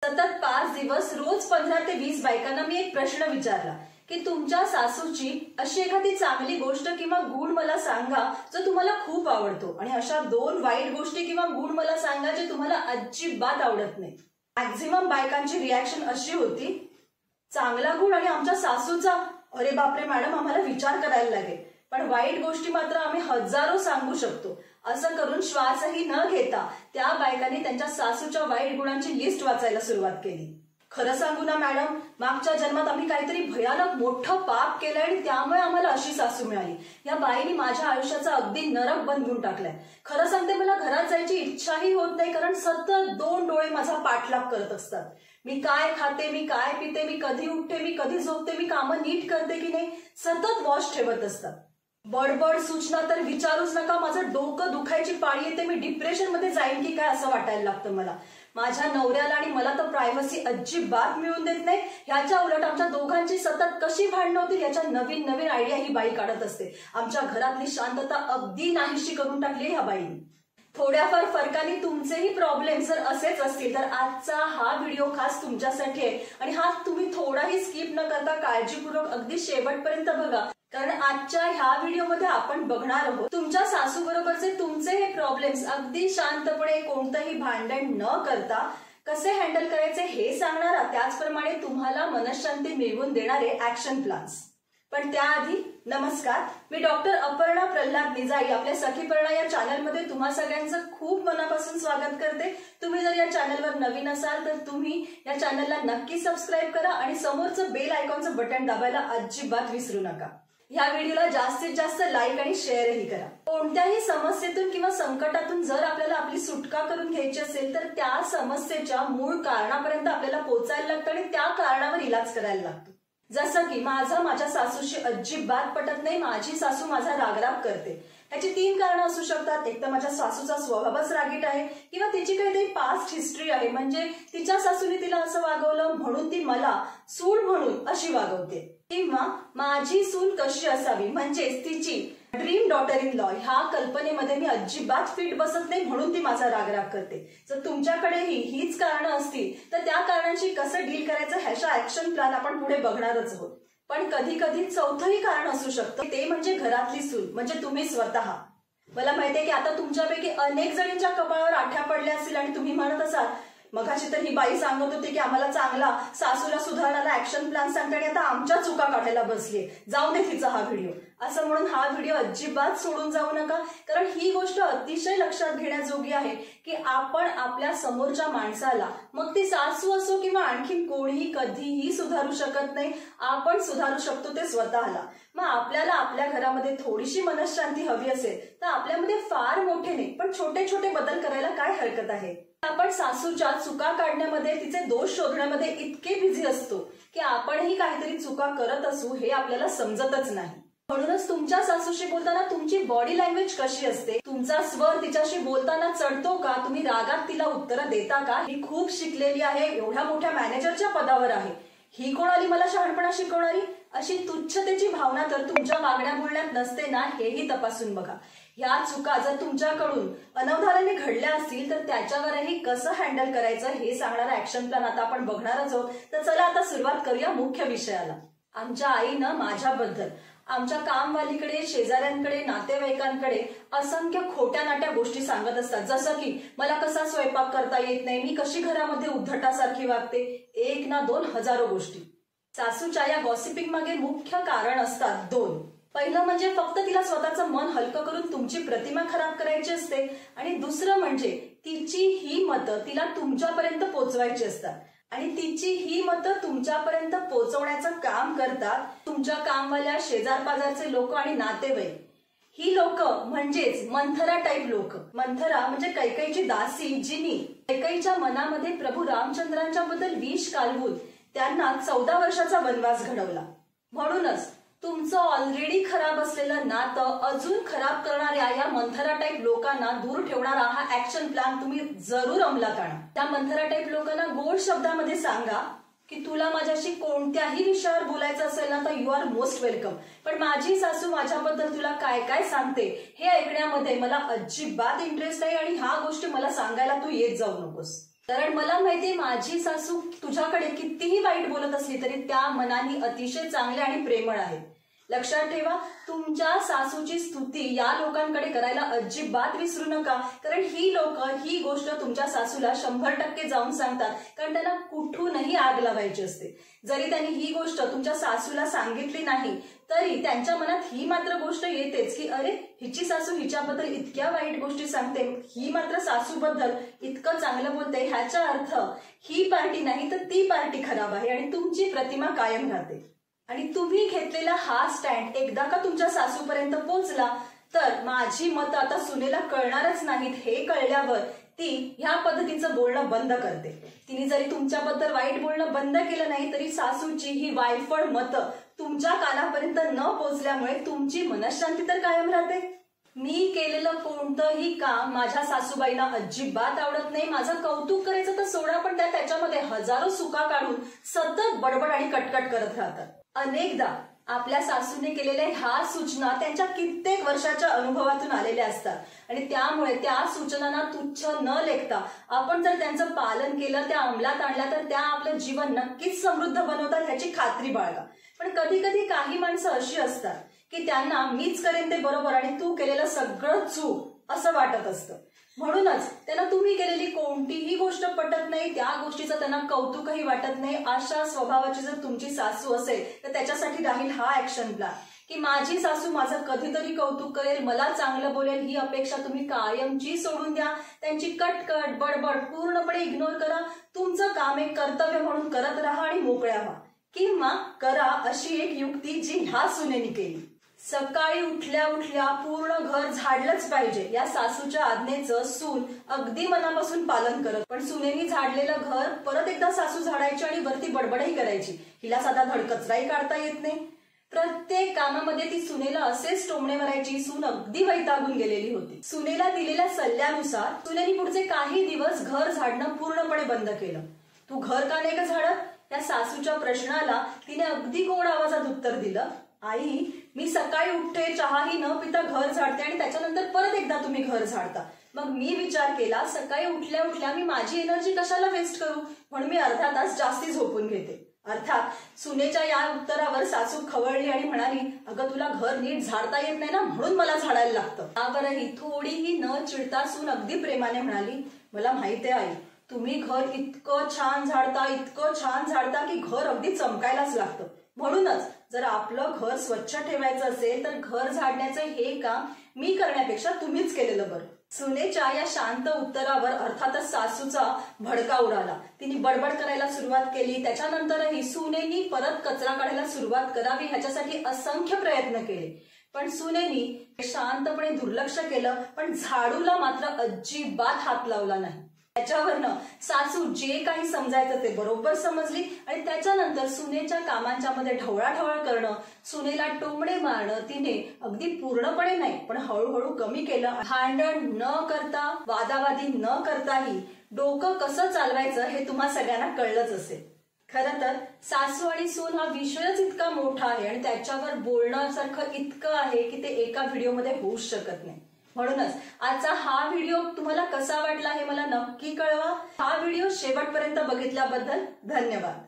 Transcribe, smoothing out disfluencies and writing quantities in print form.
सतत 5 दिवस रोज 15 ते 20 बायकांना मी एक प्रश्न विचारला की तुमच्या सासूची अशी एखादी चांगली गोष्ट किंवा गुण मला सांगा जो तुम्हाला खूप आवडतो, आणि अशा 2 वाईट गोष्टी किंवा गुण मला सांगा जे तुम्हाला अजिबात आवडत नाही. मॅक्झिमम बायकांची रिॲक्शन अशी होती, चांगला गुण आणि आमच्या सासूचा, अरे बापरे मॅडम आम्हाला विचार करायला लागेल. पण वाईट गोष्टी मात्र आम्ही हजारो सांगू शकतो. असं करून श्वासही न घेता त्या बायकांनी त्यांच्या सासूच्या वाईट गुणांची लिस्ट वाचायला सुरुवात केली. खरं सांगू ना मॅडम, मागच्या जन्मात आम्ही काहीतरी भयानक मोठं पाप केलंय आणि त्यामुळे आम्हाला अशी सासू मिळाली. या बाईने माझ्या आयुष्याचा अगदी नरक बनवून टाकलाय. खरं सांगते, मला घरात जायची इच्छाही होत नाही, कारण सतत 2 डोळे माझा पाठलाग करत असतात. मी काय खाते, मी काय पिते, मी कधी उठते, मी कधी झोपते, मी कामं नीट करते की नाही, सतत वॉच ठेवत असतात. बडबड सूचना तर विचारूच नका. माझं डोकं दुखायची पाळी येते. मी डिप्रेशन मध्ये जाईन की काय असं वाटायला लागतं मला. माझ्या नवऱ्याला आणि मला तर प्रायव्हसी अजिबात मिळून देत नाही. ह्याच्या उलट आमच्या दोघांची सतत कशी भांडणं होतील याच्या नवीन नवीन आयडिया ही बाई काढत असते. आमच्या घरातली शांतता अगदी नाहीशी करून टाकली ह्या बाईने. थोड्याफार फरकाने तुमचेही प्रॉब्लेम जर असेच असतील तर आजचा हा व्हिडिओ खास तुमच्यासाठी आहे, आणि हा तुम्ही थोडाही स्किप न करता काळजीपूर्वक अगदी शेवटपर्यंत बघा. कारण आजच्या ह्या व्हिडिओमध्ये आपण बघणार आहोत तुमच्या सासू बरोबरचे तुमचे हे प्रॉब्लेम्स अगदी शांतपणे कोणतंही भांडण न करता कसे हँडल करायचे हे सांगणारा, त्याचप्रमाणे तुम्हाला मनशांती मिळवून देणारे ऍक्शन प्लॅन्स. पण त्याआधी नमस्कार, मी डॉक्टर अपर्णा प्रल्हाद निजाई आपल्या सखीपर्णा या चॅनलमध्ये तुम्हा सगळ्यांचं खूप मनापासून स्वागत करते. तुम्ही जर या चॅनलवर नवीन असाल तर तुम्ही या चॅनलला नक्की सबस्क्राईब करा आणि समोरचं बेल आयकॉनचं बटन दाबायला अजिबात विसरू नका. या व्हिडिओला जास्तीत जास्त लाईक आणि शेअरही करा. कोणत्याही समस्येतून किंवा संकटातून जर आपल्याला आपली सुटका करून घ्यायची असेल तर त्या समस्येच्या मूळ कारणापर्यंत आपल्याला पोहोचायला लागतं आणि त्या कारणावर इलाज करायला लागतो. जसं की माझं माझ्या सासूशी अजिबात पटत नाही, माझी सासू माझा रागराग करते. याची 3 कारणं असू शकतात. एक तर माझ्या सासूचा स्वभावच रागीट आहे, किंवा तिची काहीतरी पास्ट हिस्ट्री आहे, म्हणजे तिच्या सासूने तिला असं वागवलं म्हणून ती मला सून म्हणून अशी वागवते. किंवा माझी सून कशी असावी म्हणजेच तिची ड्रीम डॉटर इन लॉ ह्या कल्पनेमध्ये मी अजिबात फिट बसत नाही म्हणून ती माझा रागराग करते. जर तुमच्याकडेही हीच कारणं असतील तर त्या कारणांशी कसं डील करायचं ह्याचा ऍक्शन प्लॅन आपण पुढे बघणारच आहोत. पण कधी कधी चौथंही कारण असू शकतं, ते म्हणजे घरातली सून म्हणजे तुम्ही स्वतः. मला माहितीये की आता तुमच्यापैकी अनेक जणींच्या कपाळावर आठ्या पडल्या असतील आणि तुम्ही म्हणत असाल, मगाशी तर ही बाई सांगत होती की आम्हाला चांगला सासूला सुधारणारा ऍक्शन प्लॅन सांगते आणि आता आमच्या चुका काढायला बसलीये, जाऊ दे तिचा हा व्हिडिओ. असं म्हणून हा व्हिडिओ अजिबात सोडून जाऊ नका, कारण ही गोष्ट अतिशय लक्षात घेण्याजोगी आहे की आपण आपल्या समोरच्या माणसाला, मग ती सासू असो किंवा आणखीन कोणीही, कधीही सुधारू शकत नाही. आपण सुधारू शकतो ते स्वतःला. मग आपल्याला आपल्या घरामध्ये थोडीशी मनशांती हवी असेल तर आपल्यामध्ये फार मोठे नाही पण छोटे छोटे बदल करायला काय हरकत आहे. आपण सासूच्या चुका काढण्यामध्ये, तिचे दोष शोधण्यामध्ये इतके बिझी असतो की आपणही काहीतरी चुका करत असू हे आपल्याला समजतच नाही. म्हणूनच तुमच्या सासूशी बोलताना तुमची बॉडी लँग्वेज कशी असते, तुमचा स्वर तिच्याशी बोलताना चढतो का, तुम्ही रागात तिला उत्तरं देता का, ही खूप शिकलेली आहे, एवढ्या मोठ्या मॅनेजरच्या पदावर आहे, ही कोण आली मला शहाणपणा शिकवणारी, अशी तुच्छतेची भावना तर तुमच्या वागण्या बोलण्यात नसते ना, हेही तपासून बघा. या चुका जर तुमच्याकडून अनवधानाने घडल्या असतील तर त्याच्यावरही कसं हँडल करायचं हे सांगणारा ऍक्शन प्लॅन आता आपण बघणारच आहोत. तर चला आता सुरुवात करूया मुख्य विषयाला. आमच्या आईनं माझ्याबद्दल आमच्या कामवालीकडे, शेजाऱ्यांकडे, नातेवाईकांकडे असंख्य खोट्या नाट्या गोष्टी सांगत असतात. जसं की मला कसा स्वयंपाक करता येत नाही, मी कशी घरामध्ये उद्धटासारखी वागते, 1 ना 2 हजारो गोष्टी. सासूच्या या गॉसिपिंग मागे मुख्य कारण असतात 2. पहिलं म्हणजे फक्त तिला स्वतःचं मन हलकं करून तुमची प्रतिमा खराब करायची असते, आणि दुसरं म्हणजे तिची ही मतं तिला तुमच्यापर्यंत पोहोचवायची असतात, आणि तिची ही मतं तुमच्यापर्यंत पोहोचवण्याचं काम करतात तुमच्या कामवाल्या, शेजार पाजारचे लोक आणि नातेवाईक. ही लोक म्हणजेच मंथरा टाईप लोक. मंथरा म्हणजे कैकेयीची दासी, जिनी कैकेयीच्या मनामध्ये प्रभू रामचंद्रांच्या बद्दल विष कालवून त्यांना 14 वर्षाचा वनवास घडवला. म्हणूनच तुमचं ऑलरेडी खराब असलेलं नातं अजून खराब करणाऱ्या या मंथरा टाईप लोकांना दूर ठेवणारा हा ऍक्शन प्लॅन तुम्ही जरूर अंमलात आणा. त्या मंथरा टाईप लोकांना गोड शब्दामध्ये सांगा की तुला माझ्याशी कोणत्याही विषयावर बोलायचं असेल ना तर यू आर मोस्ट वेलकम, पण माझी सासू माझ्याबद्दल तुला काय काय सांगते हे ऐकण्यामध्ये मला अजिबात इंटरेस्ट आहे आणि ह्या गोष्टी मला सांगायला तू येत जाऊ नकोस. कारण मला माहितीये माझी सासू तुझ्याकडे कितीही वाईट बोलत असली तरी त्या मनाने अतिशय चांगले आणि प्रेमळ आहे. लक्षात ठेवा, तुमच्या सासूची स्तुती या लोकांकडे करायला अजिबात विसरू नका. कारण ही लोक ही गोष्ट तुमच्या सासूला 100% जाऊन सांगतात, कारण त्यांना कुठूनही आग लावायची असते. जरी त्यांनी ही गोष्ट तुमच्या सासूला सांगितली नाही तरी त्यांच्या मनात ही मात्र गोष्ट येतेच की अरे हिची सासू हिच्याबद्दल इतक्या वाईट गोष्टी सांगते, ही मात्र सासूबद्दल इतकं चांगलं बोलते, ह्याचा अर्थ ही पार्टी नाही तर ती पार्टी खराब आहे आणि तुमची प्रतिमा कायम राहते. आणि तुम्ही घेतलेला हा स्टँड एकदा का तुमच्या सासूपर्यंत पोहोचला तर माझी मत आता सुनेला कळणारच नाहीत. हे कळल्यावर ती ह्या पद्धतीचं बोलणं बंद करते. तिने जरी तुमच्याबद्दल वाईट बोलणं बंद केलं नाही तरी सासूची ही वायफळ मतं तुमच्या कानापर्यंत न पोहोचल्यामुळे तुमची मनःशांती तर कायम राहते. मी केलेलं कोणतंही काम माझ्या सासूबाईंना अजिबात आवडत नाही. माझं कौतुक करायचं तर सोडा, पण त्याच्यामध्ये हजारो चुका काढून सतत बडबड आणि कटकट करत राहतात. अनेकदा आपल्या सासूने केलेल्या ह्या सूचना त्यांच्या कित्येक वर्षाच्या अनुभवातून आलेल्या असतात आणि त्यामुळे त्या सूचनांना तुच्छ न लेखता आपण जर त्यांचं पालन केलं, त्या अंमलात आणल्या तर त्या आपलं जीवन नक्कीच समृद्ध बनवतात ह्याची खात्री बाळगा. पण कधी कधी काही माणसं अशी असतात की त्यांना मीच करेन ते बरोबर आणि तू केलेलं सगळं चूक असं वाटत असतं. म्हणूनच त्यांना तुम्ही केलेली कोणतीही गोष्ट पटत नाही, त्या गोष्टीचं त्यांना कौतुकही वाटत नाही. अशा स्वभावाची जर तुमची सासू असेल तर त्याच्यासाठी राहील हा ऍक्शन प्लॅन की माझी सासू माझं कधीतरी कौतुक करेल, मला चांगलं बोलेल, ही अपेक्षा तुम्ही कायमची सोडून द्या. त्यांची कटकट बडबड पूर्णपणे इग्नोर करा. तुमचं काम एक कर्तव्य म्हणून करत राहा आणि मोकळ्या व्हा. किंवा करा अशी एक युक्ती जी ह्या सुनेनी केली. सकाळी उठल्या उठल्या पूर्ण घर झाडलंच पाहिजे या सासूच्या आज्ञेचं सून अगदी मनापासून पालन करत. पण सुनेनी झाडलेलं घर परत एकदा सासू झाडायची आणि वरती बडबडही करायची. हिला साधा धडकचराही काढता येत नाही. प्रत्येक कामामध्ये ती सुनेला असेच टोमणे मारायची. सून अगदी वैतागून गेलेली होती. सुनेला दिलेल्या सल्ल्यानुसार सुनेनी पुढचे काही दिवस घर झाडणं पूर्णपणे बंद केलं. तू घर का नाही का झाडत या सासूच्या प्रश्नाला तिने अगदी गोड आवाजात उत्तर दिलं, आई मी सकाळी उठते, चहाही न पिता घर झाडते आणि त्याच्यानंतर परत एकदा तुम्ही घर झाडता. मग मी विचार केला सकाळी उठल्या उठल्या मी माझी एनर्जी कशाला वेस्ट करू, म्हणून मी अर्धा तास जास्ती झोपून घेते. अर्थात सुनेच्या या उत्तरावर सासू खवळली आणि म्हणाली, अगं तुला घर नीट झाडता येत नाही ना म्हणून मला झाडायला लागतं. त्यावरही थोडीही न चिडता सून अगदी प्रेमाने म्हणाली, मला माहिती आहे आई, तुम्ही घर इतकं छान झाडता की घर अगदी चमकायलाच लागतं. म्हणूनच जर आपलं घर स्वच्छ ठेवायचं असेल तर घर झाडण्याचं हे काम मी करण्यापेक्षा तुम्हीच केलेलं बरं. सुनेच्या या शांत उत्तरावर अर्थातच सासूचा भडका उडाला. तिने बडबड करायला सुरुवात केली. त्याच्यानंतरही सुनेनी परत कचरा काढायला सुरुवात करावी ह्याच्यासाठी असंख्य प्रयत्न केले. पण सुनेनी शांतपणे दुर्लक्ष केलं, पण झाडूला मात्र अजिबात हात लावला नाही. त्याच्यावरनं सासू जे काही समजायचं ते बरोबर समजली आणि त्याच्यानंतर सुनेच्या कामांच्या मध्ये ढवळाढवळ करणं, सुनेला टोमणे मारणं तिने अगदी पूर्णपणे नाही पण हळूहळू कमी केलं. भांडण न करता, वादावादी न करताही डोकं कसं चालवायचं हे तुम्हा सगळ्यांना कळलंच असेल. खरं तर सासू आणि सून हा विषयच इतका मोठा आहे आणि त्याच्यावर बोलण्यासारखं इतकं आहे की ते एका व्हिडिओमध्ये होऊच शकत नाही. म्हणूनच आजचा हा व्हिडिओ तुम्हाला कसा वाटला हे मला नक्की कळवा. हा व्हिडिओ शेवटपर्यंत बघितल्याबद्दल धन्यवाद.